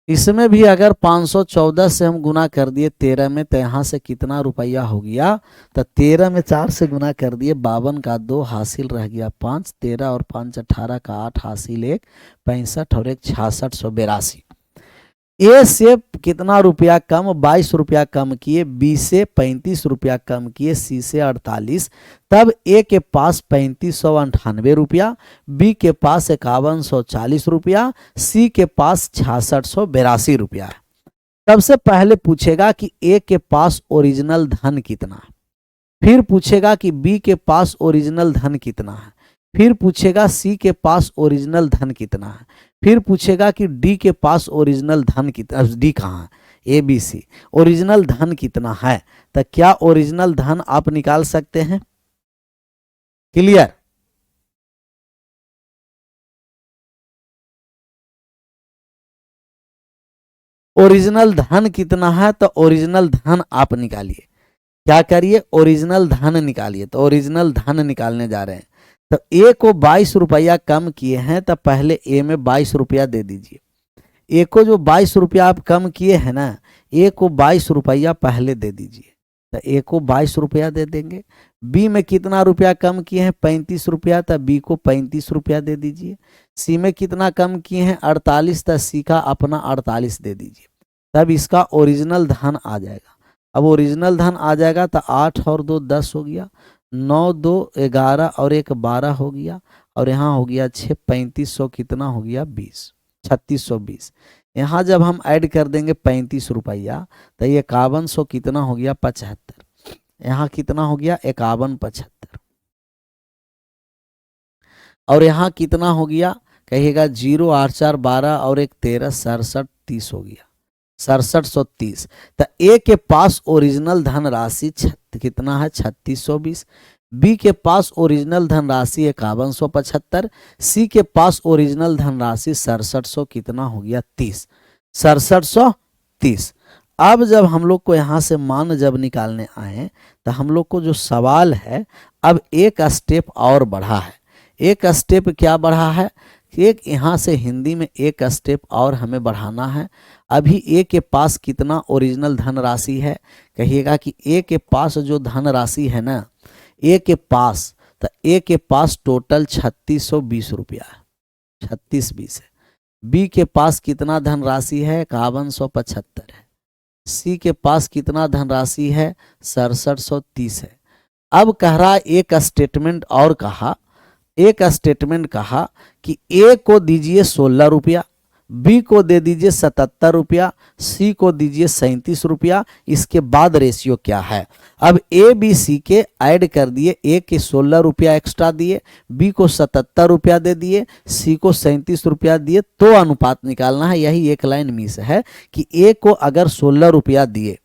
इसमें भी अगर 514 से हम गुना कर दिए 13 में, तो यहाँ से कितना रुपया हो गया, तो 13 में 4 से गुना कर दिए, 52 का 2 हासिल रह गया 5, 13 और 5 18 का 8 हासिल 1, 65 और 1 6682। ए से कितना रुपया कम, 22 रुपया कम किए, बी से 35 रुपया कम किए, सी से 48, तब ए के पास 3598 रुपया, बी के पास 5140 रुपया, सी के पास 6682 रुपया है। सबसे पहले पूछेगा कि ए के पास ओरिजिनल धन कितना है, फिर पूछेगा कि बी के पास ओरिजिनल धन कितना है, फिर पूछेगा सी के पास ओरिजिनल धन कितना है, फिर पूछेगा कि डी के पास ओरिजिनल धन कितना, डी कहाँ है, ए बी सी, ओरिजिनल धन कितना है। तो क्या ओरिजिनल धन आप निकाल सकते हैं? क्लियर? ओरिजिनल धन कितना है, तो ओरिजिनल धन आप निकालिए। क्या करिए? ओरिजिनल धन निकालिए। तो ओरिजिनल धन निकालने जा रहे हैं। तो ए को 22 रुपया कम किए हैं, तो पहले ए में 22 रुपया दे दीजिए। ए को जो 22 रुपया आप कम किए हैं ना, ए को 22 रुपया पहले दे दीजिए। तो ए को 22 रुपया दे देंगे। बी में कितना रुपया कम किए हैं? 35 रुपया, तो बी को 35 रुपया दे दीजिए। सी में कितना कम किए हैं? 48, तो सी का अपना 48 दे दीजिए। तब इसका ओरिजिनल धन आ जाएगा। अब ओरिजिनल धन आ जाएगा तो 8 और 2 10 हो गया, 9 2 11 और 1 12 हो गया, और यहाँ हो गया 6, 3500 कितना हो गया? 20, 3620। यहाँ जब हम ऐड कर देंगे 35 रुपया, तो ये 5100 कितना हो गया? 75। यहाँ कितना हो गया? 5175। और यहाँ कितना हो गया? कहिएगा 0 8 4 12 और 1 13 67 30 हो गया, 6730। तो ए के पास ओरिजिनल धन राशि कितना है? 3620। बी के पास ओरिजिनल धन राशि 5175। सी के पास ओरिजिनल धन राशि 6700 कितना हो गया? 30, 6730। अब जब हम लोग को यहाँ से मान जब निकालने आए, तो हम लोग को जो सवाल है, अब एक स्टेप और बढ़ा है। एक स्टेप क्या बढ़ा है? एक यहाँ से हिंदी में एक स्टेप और हमें बढ़ाना है। अभी ए के पास कितना ओरिजिनल धन राशि है? कहिएगा कि ए के पास जो धन राशि है ना, ए के पास, तो ए के पास टोटल 3620 रुपया है, 3620 है। बी के पास कितना धन राशि है? 5175 है। सी के पास कितना धन राशि है? 6730 है। अब कह रहा एक स्टेटमेंट और कहा, एक स्टेटमेंट कहा कि ए को दीजिए 16 रुपया, बी को दे दीजिए 77 रुपया, सी को दीजिए 37 रुपया। इसके बाद रेशियो क्या है? अब ए बी सी के ऐड कर दिए, ए के 16 रुपया एक्स्ट्रा दिए, बी को 77 रुपया दे दिए, सी को 37 रुपया दिए, तो अनुपात निकालना है। यही एक लाइन मिस है कि ए को अगर 16 रुपया दिए,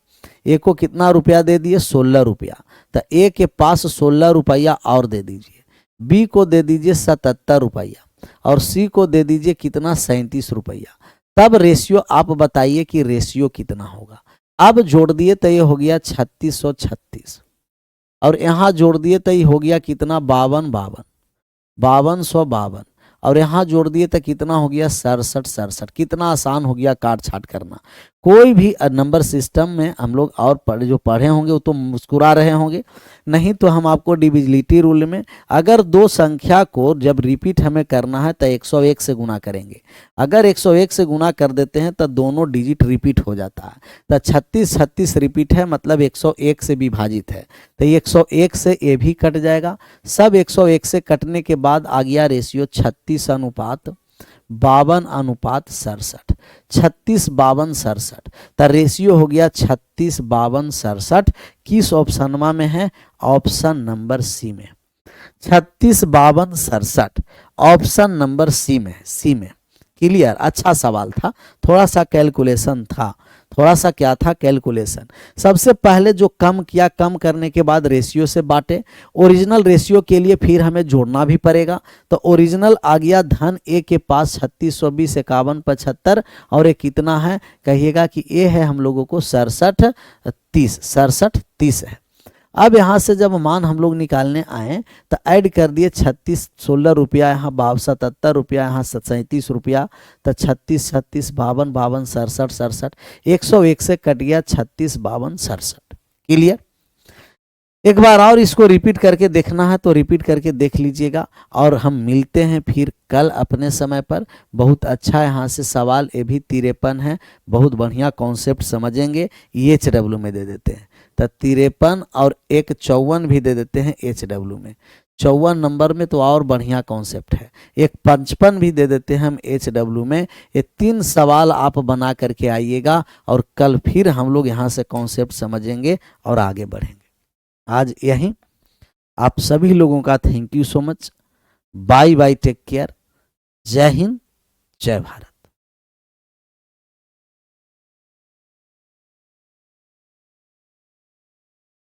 ए को कितना रुपया दे दिए? 16 रुपया। तो ए के पास 16 रुपया और दे दीजिए, बी को दे दीजिए 77 रुपया, और सी को दे दीजिए कितना? 37 रुपया। तब रेशियो आप बताइए कि रेशियो कितना होगा। अब जोड़ दिए तो ये हो गया 3636, और यहाँ जोड़ दिए तो ये हो गया कितना? 5252, और यहाँ जोड़ दिए तो कितना हो गया? 6767। कितना आसान हो गया काट छाट करना। कोई भी नंबर सिस्टम में हम लोग और जो पढ़े होंगे वो तो मुस्कुरा रहे होंगे, नहीं तो हम आपको डिविजिबिलिटी रूल में अगर दो संख्या को जब रिपीट हमें करना है तो 101 से गुना करेंगे। अगर 101 से गुना कर देते हैं तो दोनों डिजिट रिपीट हो जाता है। तो 36 36 रिपीट है, मतलब 101 से विभाजित है, तो 101 से ये भी कट जाएगा। सब 101 से कटने के बाद आ गया रेशियो 36 अनुपात 52 अनुपात 67, 36 52 67। तो रेशियो हो गया 36 52 67। किस ऑप्शन में है? ऑप्शन नंबर सी में। 36 52 67 ऑप्शन नंबर सी में है, सी में। क्लियर? अच्छा सवाल था, थोड़ा सा कैलकुलेशन था, थोड़ा सा क्या था? कैलकुलेशन। सबसे पहले जो कम किया, कम करने के बाद रेशियो से बांटे। ओरिजिनल रेशियो के लिए फिर हमें जोड़ना भी पड़ेगा। तो ओरिजिनल आ गया धन ए के पास 3620 51 75, और ये कितना है? कहिएगा कि ए है हम लोगों को 67 30, 67 30 है। अब यहाँ से जब मान हम लोग निकालने आए तो ऐड कर दिए 36, 16 रुपया, यहाँ 77 रुपया, यहाँ 37 रुपया, तो 36, 36, 52, 52, 67, 67, 101 से कट गया 36, 52, 67। क्लियर? एक बार और इसको रिपीट करके देखना है तो रिपीट करके देख लीजिएगा, और हम मिलते हैं फिर कल अपने समय पर। बहुत अच्छा यहाँ से सवाल, ये भी 53 है, बहुत बढ़िया कॉन्सेप्ट समझेंगे। EHW में दे देते हैं तो 53 और एक 54 भी दे देते हैं HW में। 54 नंबर में तो और बढ़िया कॉन्सेप्ट है। एक 55 भी दे देते हैं हम HW में। ये 3 सवाल आप बना करके आइएगा, और कल फिर हम लोग यहाँ से कॉन्सेप्ट समझेंगे और आगे बढ़ेंगे। आज यहीं आप सभी लोगों का thank you so much. Bye bye, take care, जय हिंद, जय भारत।